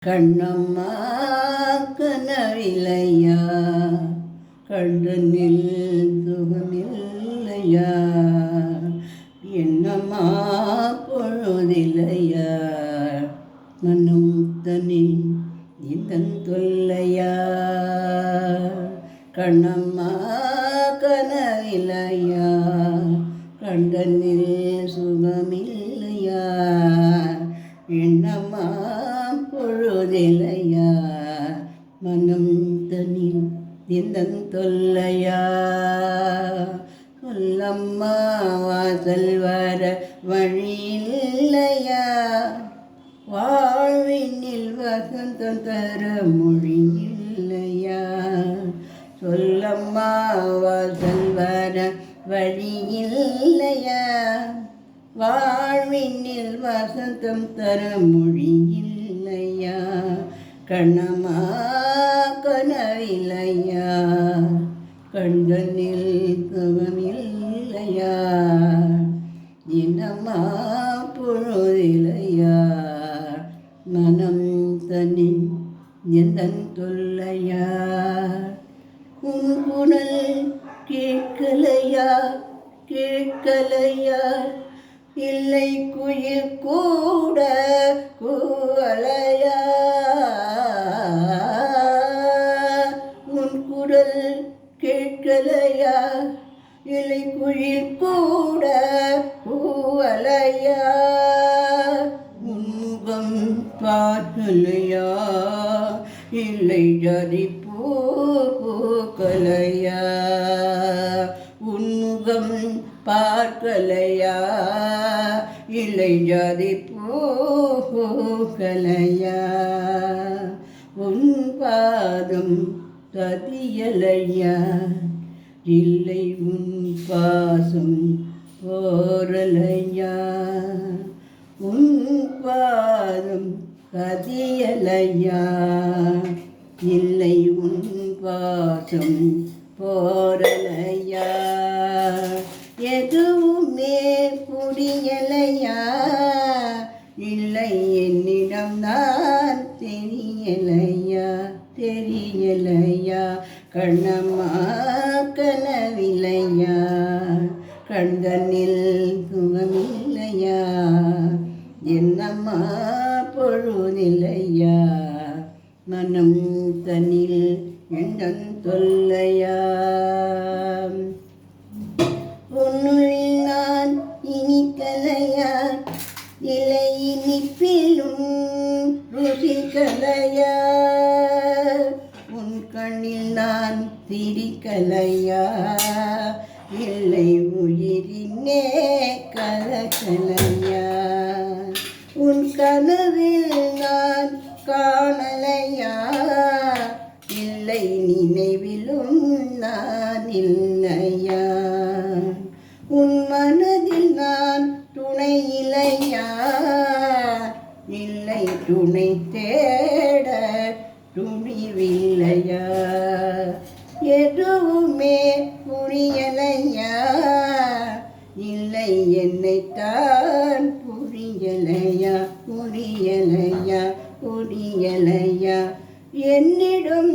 கண்ணம்மா கனவில்லையா, கண்டனில் சுகமில்லையா, என்னம்மா பொழுதில்லையா, மனம் தனில் இதன் தொல்லையா. கண்ணம்மா கனவில்லையா, கண்டனில் சுகமில்லையா, என்னம்மா பொழுதில்லையா, மனம் தனில் இதன் தொல்லையா. சொல்லம்மா வாசல் வர வழியில்லையா, வாழ்வினில் வசந்தம் தர மொழியில்லையா. சொல்லம்மா வாசல் வர வழியில்லையா, வாழ்வினில் வசந்தம் தர மொழியில்லையா. கண்ணம்மா கனவில்லையா, கண்டனில் சுகமில்லையா, என்னம்மா பொழுதில்லையா, மனம் தனில் எந்தன் தொல்லையா. உன் குரல் கேட்கலையா, கேட்கலையா, இல்லை குயில் கூட கூவலையா. உன் குரல் கேட்கலையா, இல்லை குயில் கூட கூவலையா. முகம் பார்க்கலையா, இல்லை ஜாதி பூக்கலையா. உன்முகம் பார்க்கலையா, இல்லை ஜாதி பூக்கலையா. உன் பாதம் கதியலையா, இல்லை உன் பாசம் போரலையா. உன் பாதம் கதியலையா, இல்லை உன் பாசம் போரலையா. எதுவுமே புரியலையா, இல்லை என்னிடம் நான் தெரியலையா, தெரியலையா. கண்ணம்மா கனவில்லையா, கண்டனில் சுகமில்லையா, என்னம்மா பொழுதில்லையா, மனம் தனில் எந்தன் தொல்லையா. உன்னுள் நான் இனிக்கலையா, இலை இனிப்பிலும் ருசிக்கலையா. உன் கண்ணில் நான் சிரிக்கலையா, இல்லை உயிரினே கலக்கலையா. உன் கனவில் நான் காணலையா, இல்லை நினைவிலும் நான் இல்லையா. உன் மனதில் நான் துணையில்லையா, இல்லை துணை தேட துணிவில்லையா. எதுவுமே புரியலையா, இல்லை என்னைத்தான் புரியலையா, புரியலையா, புரியலையா. என்னிடம்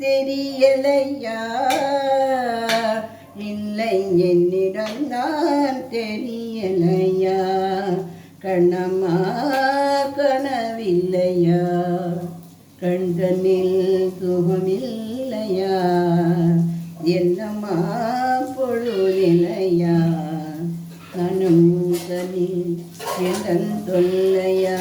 தெரியலையா, இல்லை என்னிடம் நான் தெரியலையா. கண்ணம்மா கனவில்லையா, கண்டனில் சுகமில்லையா, என்னம்மா பொழுதில்லையா, மனம் தனில் எந்தன் தொல்லையா.